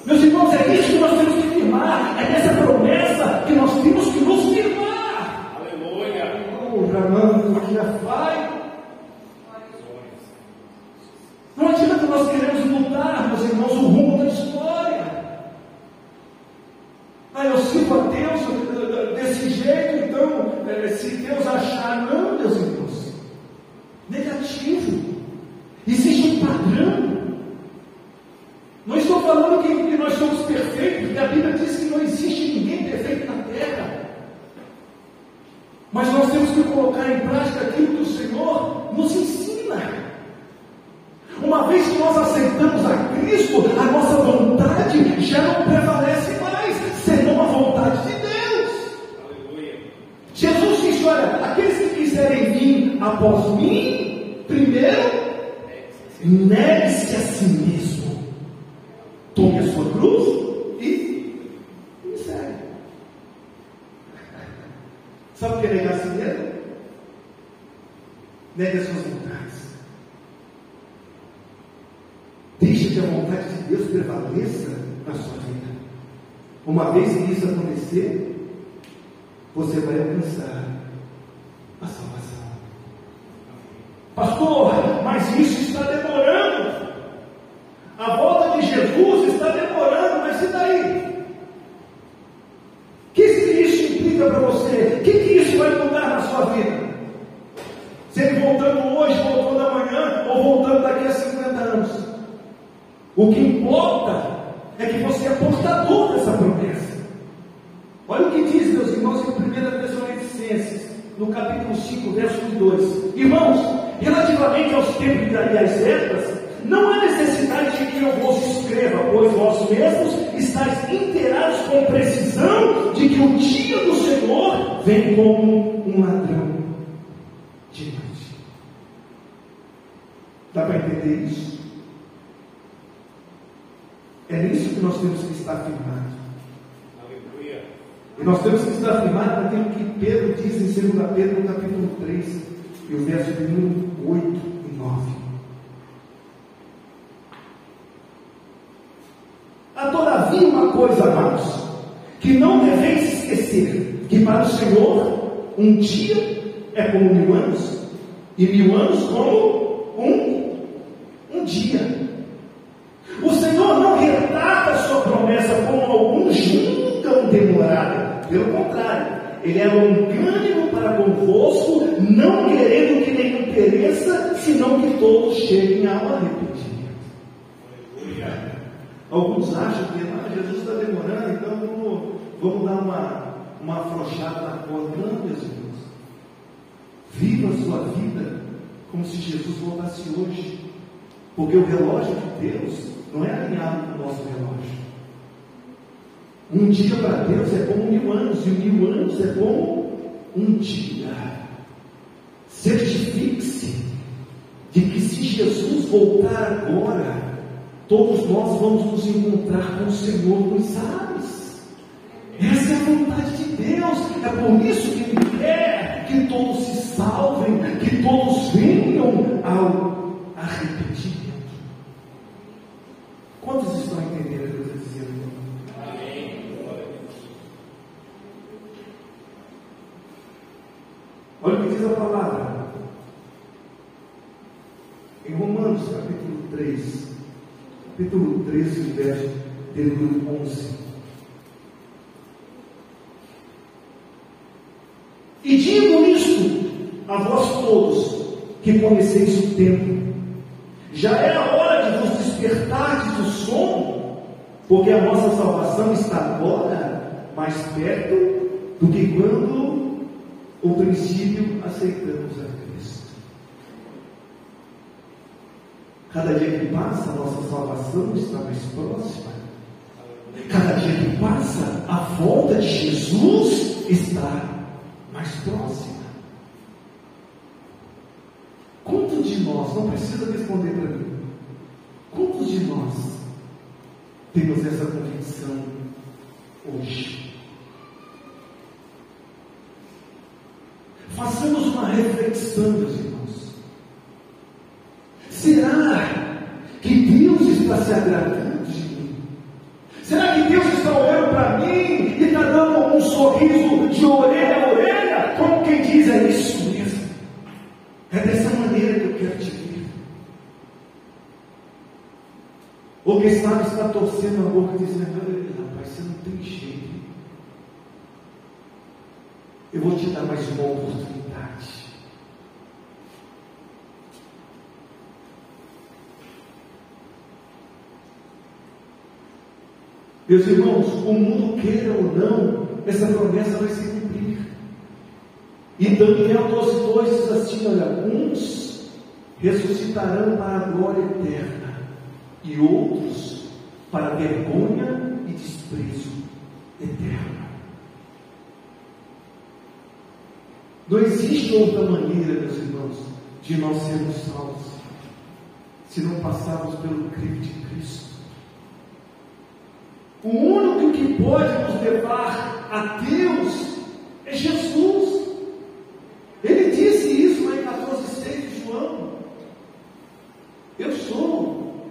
B: Meus irmãos, é isso que nós temos que firmar, é nessa promessa que nós temos que nos firmar.
C: Aleluia.
B: Ramando, que já vai. Não adianta nós queremos mudar, meus irmãos, o rumo da história. Eu sirvo a Deus desse jeito, então, se Deus achar, não, meus irmãos, negativo. Existe um padrão. Não estou falando que nós somos perfeitos, porque a Bíblia diz que não existe ninguém perfeito na terra. Mas nós temos que colocar em prática aquilo que o Senhor nos ensina. Uma vez que nós aceitamos a Cristo, a nossa vontade já não prevalece mais, senão a vontade de Deus.
C: Aleluia.
B: Jesus disse: olha, aqueles que quiserem vir após mim, primeiro, negue-se a si mesmo, tome a sua cruz e me segue. Sabe o que é negar a si mesmo? Negue as suas vontades. Deixe que a vontade de Deus prevaleça na sua vida. Uma vez que isso acontecer, você vai alcançar a salvação. Pastor, mas isso está demorando. A volta de Jesus está demorando, mas e daí? O que isso implica para você? O que isso vai mudar na sua vida? Se ele voltando hoje, voltando amanhã, ou voltando daqui a 50 anos. O que importa é que você é portador dessa promessa. Olha o que diz, meus irmãos, em 1 Tessalonicenses, no capítulo 5, verso 2. Irmãos, relativamente aos tempos e às épocas, não há necessidade de que eu vos escreva, pois vós mesmos estáis inteirados com precisão de que o dia do Senhor vem como um ladrão de noite. Dá para entender isso? É nisso que nós temos que estar firmados.
C: Aleluia.
B: E nós temos que estar firmados naquilo que Pedro diz em 2 Pedro, no capítulo 3, e o verso de 1, 8 e 9. Há todavia uma coisa, amados, que não deveis esquecer, que para o Senhor um dia é como 1000 anos, e 1000 anos como um dia. O Senhor não retarda a sua promessa como alguns julgam demorada. Pelo contrário, Ele é longânimo para convosco, não querendo que nenhum pereça, senão que todos cheguem ao arrependimento. Alguns acham que Jesus está demorando, então vamos dar uma afrouxada na corda. Não, meus irmãos. Viva a sua vida como se Jesus voltasse hoje. Porque o relógio de Deus não é alinhado com o nosso relógio. Um dia para Deus é como 1000 anos, e 1000 anos é como um dia. Certifique-se de que se Jesus voltar agora, todos nós vamos nos encontrar com o Senhor nos ares. Essa é a vontade de Deus. É por isso que Ele quer que todos se salvem, que todos venham ao arrependimento. Quantos estão entendendo o que eu estou dizendo?
C: Amém.
B: Olha o que diz a palavra. Em Romanos, capítulo capítulo 13, verso 11. E digo isto a vós todos, que conheceis o tempo. Já é a hora de vos despertardes do sono, porque a nossa salvação está agora mais perto do que quando o princípio aceitamos a Cristo. Cada dia que passa, a nossa salvação está mais próxima. Cada dia que passa, a volta de Jesus está mais próxima. Quantos de nós, não precisa responder para mim, quantos de nós temos essa convicção hoje? Façamos uma reflexão, meus irmãos. Será que Deus está se agradando de mim? Será que Deus está olhando para mim e está dando um sorriso de orelha a orelha? Como quem diz, é isso mesmo. É dessa maneira que eu quero te ver. Ou quem sabe está torcendo a boca e dizendo, rapaz, você não tem jeito. Eu vou te dar mais uma oportunidade. Meus irmãos, o mundo queira ou não, essa promessa vai se cumprir. E Daniel 12:2 diz assim, olha, uns ressuscitarão para a glória eterna, e outros para a vergonha e desprezo eterno. Não existe outra maneira, meus irmãos, de nós sermos salvos, se não passarmos pelo crivo de Cristo. O único que pode nos levar a Deus é Jesus. Ele disse isso lá em 14:6 de João. Eu sou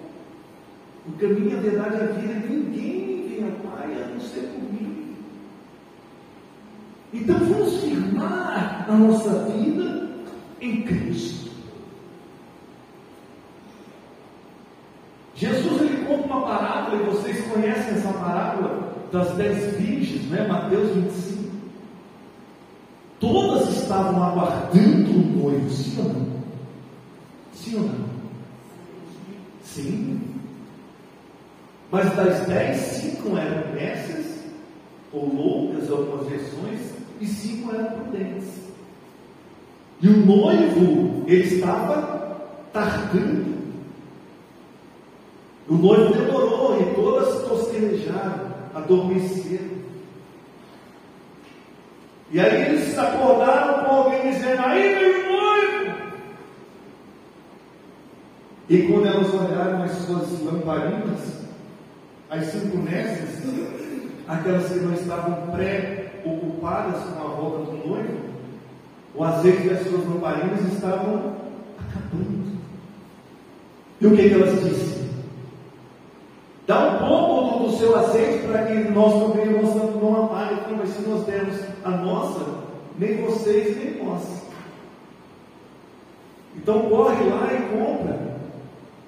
B: o caminho, a verdade e a vida. Ninguém vem ao Pai a não ser por mim. Então vamos firmar a nossa vida em Cristo. Jesus, ele conta uma parábola, e vocês conhecem essa parábola das 10 virgens, né? Mateus 25. Todas estavam aguardando o noivo, sim ou não? Sim ou não? Sim. Mas das 10, 5 eram nécias, ou loucas, algumas versões, e 5 eram prudentes. E o noivo, ele estava tardando. O noivo demorou e todas tostejaram, adormeceram. E aí eles se acordaram com alguém dizendo, aí veio o noivo. E quando elas olharam as suas lamparinas, as 5 nécias, aquelas que não estavam preocupadas com a volta do noivo, o azeite das suas lamparinas estavam acabando. E o que elas disseram? Dá um pouco do seu azeite para que nós também não apague, mas se nós dermos a nossa, nem vocês nem nós. Então corre lá e compra.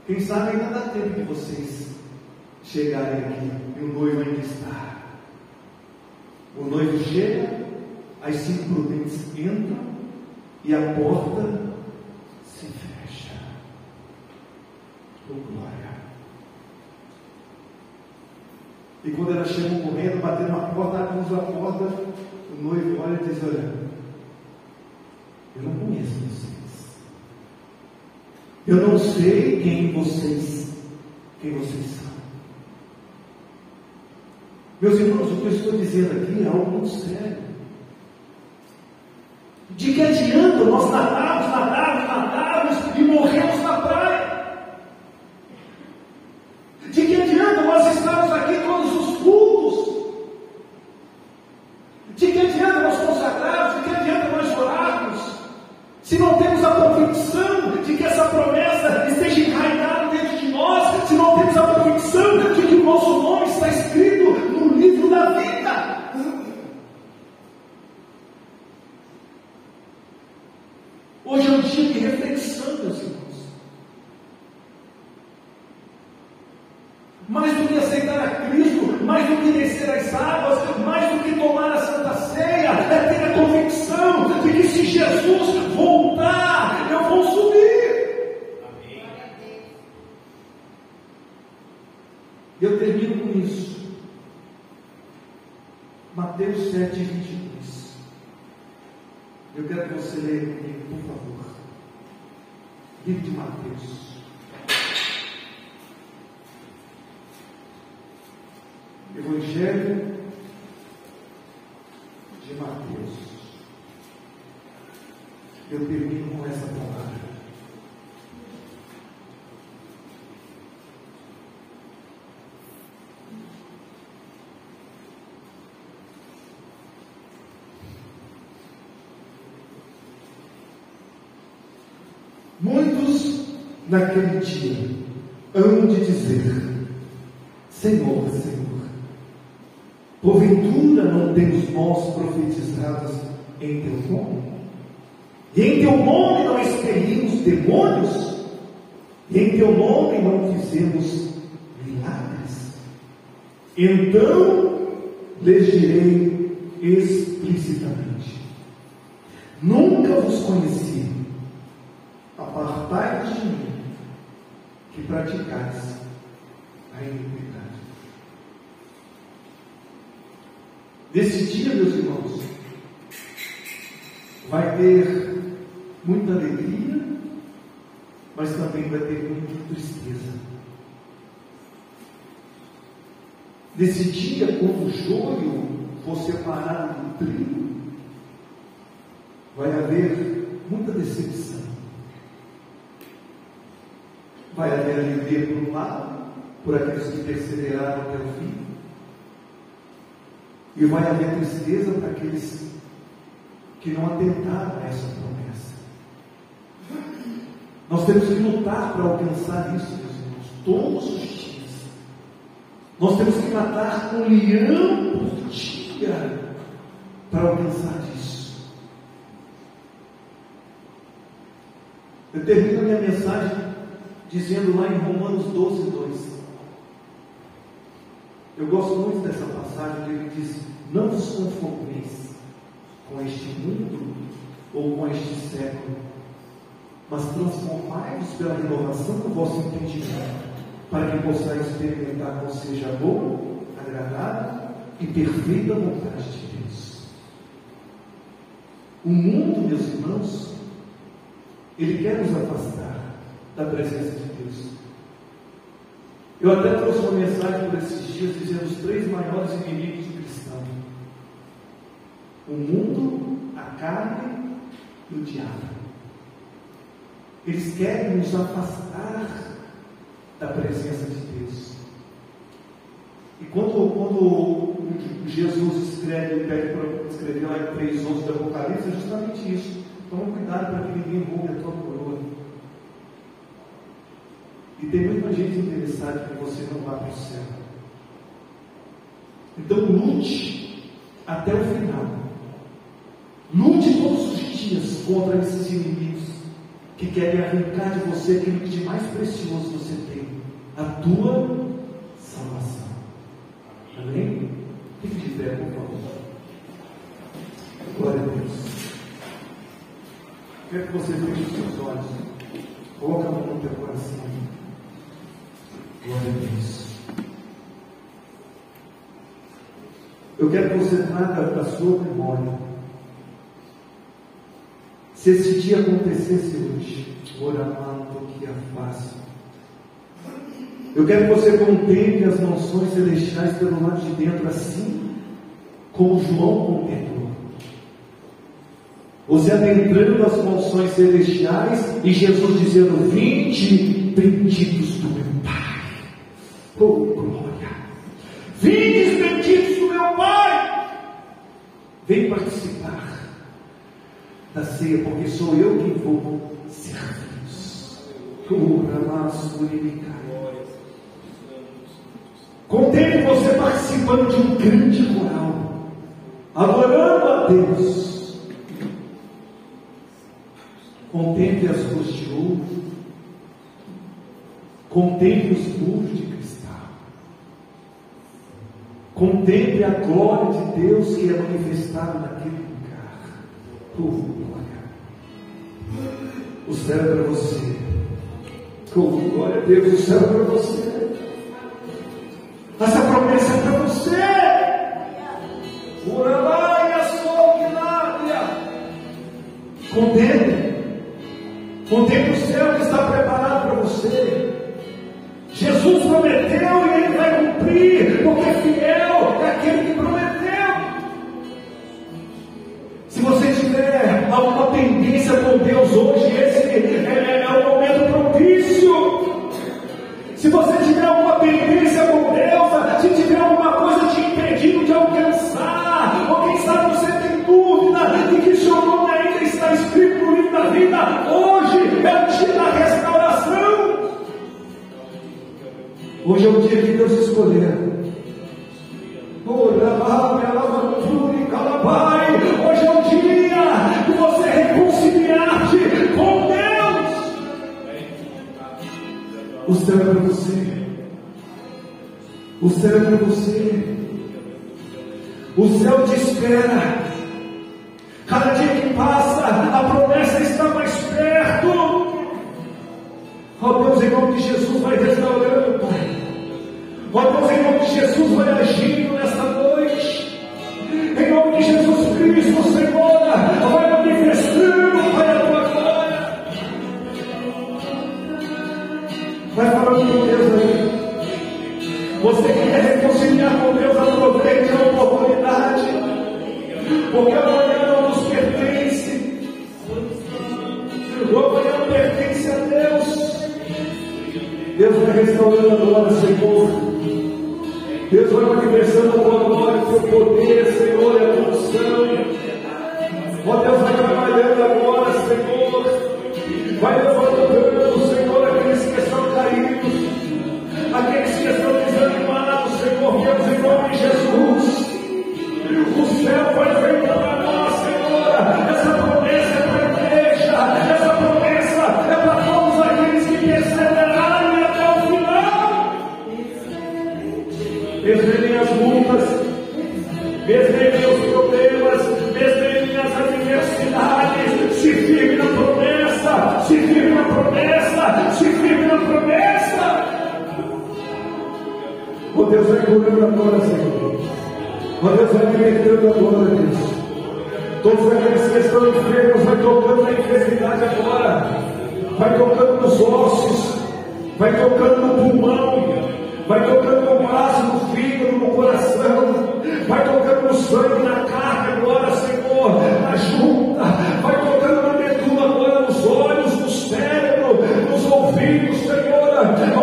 B: Quem sabe ainda dá tempo de vocês chegarem aqui e o noivo ainda está. O noivo chega, as 5 prudentes entram e a porta se fecha. Oh, glória! E quando elas chegam correndo, batendo na porta, abrimos a porta, o noivo olha e diz, olha, eu não conheço vocês. Eu não sei quem vocês são. Meus irmãos, o que eu estou dizendo aqui é algo muito sério. De que adianta nós nadarmos e morremos na praia? De que adianta nós estarmos aqui todos os cultos? De que adianta nós consagrarmos? De que adianta nós orarmos? Se não temos a convicção de que essa promessa esteja enraizada dentro de nós, se não temos a convicção de que o nosso nome está escrito no livro da vida. Hoje é um dia de reflexão, meus irmãos. mais do que aceitar a Cristo, mais do que descer as águas, mais do que tomar a Santa Ceia, é ter a convicção de que se Jesus voltar, eu vou subir.
C: Amém.
B: E eu termino com isso. Mateus 7:22. Eu quero que você leia comigo, por favor. Livro de Mateus. Evangelho de Mateus. Eu termino com essa palavra. Muitos naquele dia hão de dizer: Senhor, Senhor, porventura não temos nós profetizados em teu nome? E em teu nome não expelimos demônios? E em teu nome não fizemos milagres? Então lhes direi explicitamente: nunca vos conheci. Apartai-vos de mim, que praticais a iniquidade. Nesse dia, meus irmãos, vai ter muita alegria, mas também vai ter muita tristeza. Nesse dia, quando o joio for separado do trigo, vai haver muita decepção. Vai haver alegria por um lado, por aqueles que perseveraram até o fim, e vai haver tristeza para aqueles que não atentaram a essa promessa. Nós temos que lutar para alcançar isso, meus irmãos, todos os dias. Nós temos que matar um leão por dia para alcançar isso. Eu termino a minha mensagem dizendo lá em Romanos 12:2. Eu gosto muito dessa passagem que ele diz: não vos conformeis com este mundo ou com este século, mas transformai-vos pela renovação do vosso entendimento, para que possais experimentar qual seja a boa, agradável e perfeita vontade de Deus. O mundo, meus irmãos, ele quer nos afastar da presença de Deus. Eu até trouxe uma mensagem por esses dias dizendo os 3 maiores inimigos do cristão: o mundo, a carne e o diabo. Eles querem nos afastar da presença de Deus. E quando Jesus escreve, ele pede para escrever lá em 3:11 do Apocalipse, é justamente isso: toma cuidado para que ninguém roube a tua coroa. E tem muita gente interessada que você não vá para o céu. Então lute até o final. Lute todos os dias contra esses inimigos que querem arrancar de você aquilo que de mais precioso você tem: a tua salvação. Amém? Fique de pé, por favor. Glória a Deus. Quero que você feche os seus olhos. Coloca a mão no teu coração. Glória a Deus. Eu quero que você traga da sua memória, se esse dia acontecesse hoje, oramando que a face. Eu quero que você contemple as mansões celestiais pelo lado de dentro, assim como João contemplou. Você adentrando as mansões celestiais e Jesus dizendo: vinde, benditos do meu Pai. Oh, glória! Vindes, benditos do meu Pai! Vem participar da ceia, porque sou eu quem vou servir-vos. Contemple você participando de um grande coral, adorando a Deus. Contemple as ruas de ouro, contemple os muros de cristal. Contemple a glória de Deus que é manifestada naquele lugar. Glória. O céu é para você. Glória a Deus, o céu é para você. Essa promessa é para você. Contemple o céu que está preparado para você. Jesus prometeu e Ele vai cumprir, porque fiel é aquele que prometeu. Se você tiver alguma pendência com Deus hoje, esse é o momento propício. Se você tiver alguma pendência com Deus, se tiver alguma coisa te impedindo de alcançar, ou quem sabe você tem dúvida de que o seu nome ainda está escrito no livro da vida, hoje é o dia da restauração. Hoje é o dia que Deus escolheu. Hoje é o dia de você reconciliar-te com Deus. O céu é para você. O céu é para você. O céu te espera. Cada dia que passa, a promessa está mais perto. Ó Deus, em nome de Jesus, vai restaurando, Pai. Ó Deus, em nome de Jesus, vai agindo nesta noite. Em nome de Jesus Cristo, Senhor, vai manifestando, Pai, a tua glória. Vai falando com Deus aí. Você que quer reconciliar com Deus, aproveite a oportunidade, porque amanhã não nos pertence. O amanhã pertence a Deus. Deus vai restaurando agora, Senhor. Deus vai manifestando a tua glória, o teu poder, Senhor, e a tua unção. Ó Deus, vai trabalhando agora, Senhor. Vai levantando, Senhor, aqueles que estão caídos, aqueles que estão desanimados, Senhor. Deus, em nome de Jesus. O céu vai vir para nós, Senhor. Essa promessa é para a igreja. Essa promessa é para todos aqueles que perseverarem até o final. Desvendem as lutas, desvendem os problemas, desvendem as adversidades. Se firme na promessa, se firme na promessa, se firme na promessa. O Deus vai curando agora, Senhor. O Deus vai libertando agora, Deus. Todos aqueles que estão enfermos, vai tocando na enfermidade agora. Vai tocando nos ossos, vai tocando no pulmão, vai tocando no braço, no fígado, no coração, vai tocando no sangue, na carne agora, Senhor, na junta, vai tocando na medula agora, nos olhos, no cérebro, nos ouvidos, Senhor.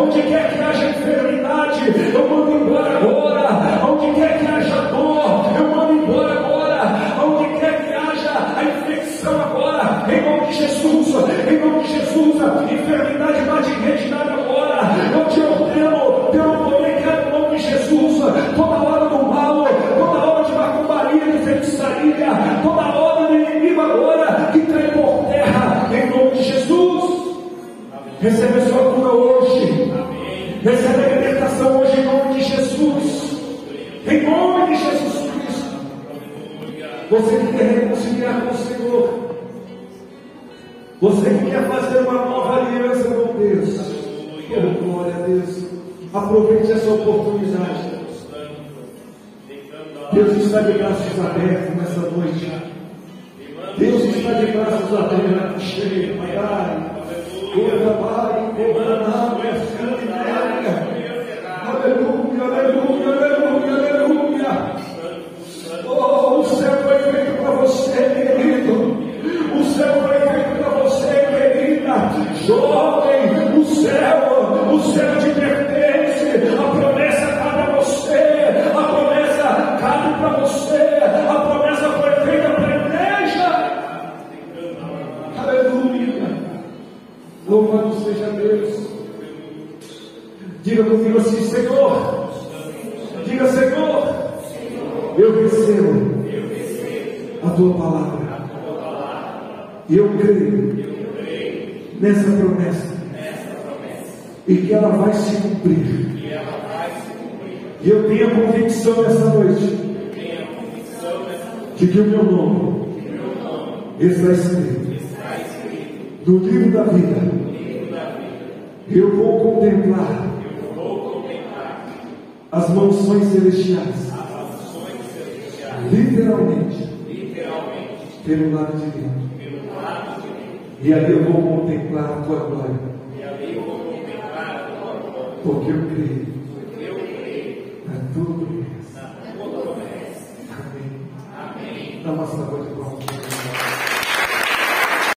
B: Onde quer que haja enfermidade, eu mando embora agora. Onde quer que haja dor, eu mando embora agora. Onde quer que haja a infecção agora, em nome de Jesus, em nome de Jesus, a enfermidade vai te retirar agora. Eu te ordeno, pelo poder que é no nome de Jesus, toda hora do mal, toda hora de macumbaria, de feitiçaria, toda hora do inimigo agora, que cai por terra, em nome de Jesus. Recebe a sua cura hoje. Recebe a libertação hoje em nome de Jesus. Em nome de Jesus Cristo. Você que quer reconciliar com o Senhor, você que quer fazer uma nova aliança com Deus, oh, glória a Deus, aproveite essa oportunidade. Deus está de braços abertos nessa noite. Deus está de braços abertos, cheio, Pai. Aleluia, aleluia, aleluia, aleluia. Oh, o céu foi feito para você, querido. O céu foi feito para você, querida. Jovem, o céu te pertence. A promessa cabe a você. A promessa cabe para você. A promessa foi feita para a igreja. Aleluia. Louvado seja Deus. Diga comigo assim, Senhor. Diga, Senhor, eu recebo a tua palavra. E eu creio nessa promessa. E que ela vai se cumprir E eu tenho a convicção nessa noite de que o meu nome está escrito no livro da vida. Eu vou contemplar as mansões celestiais, literalmente, pelo lado de dentro. E ali eu vou contemplar a tua glória, porque eu creio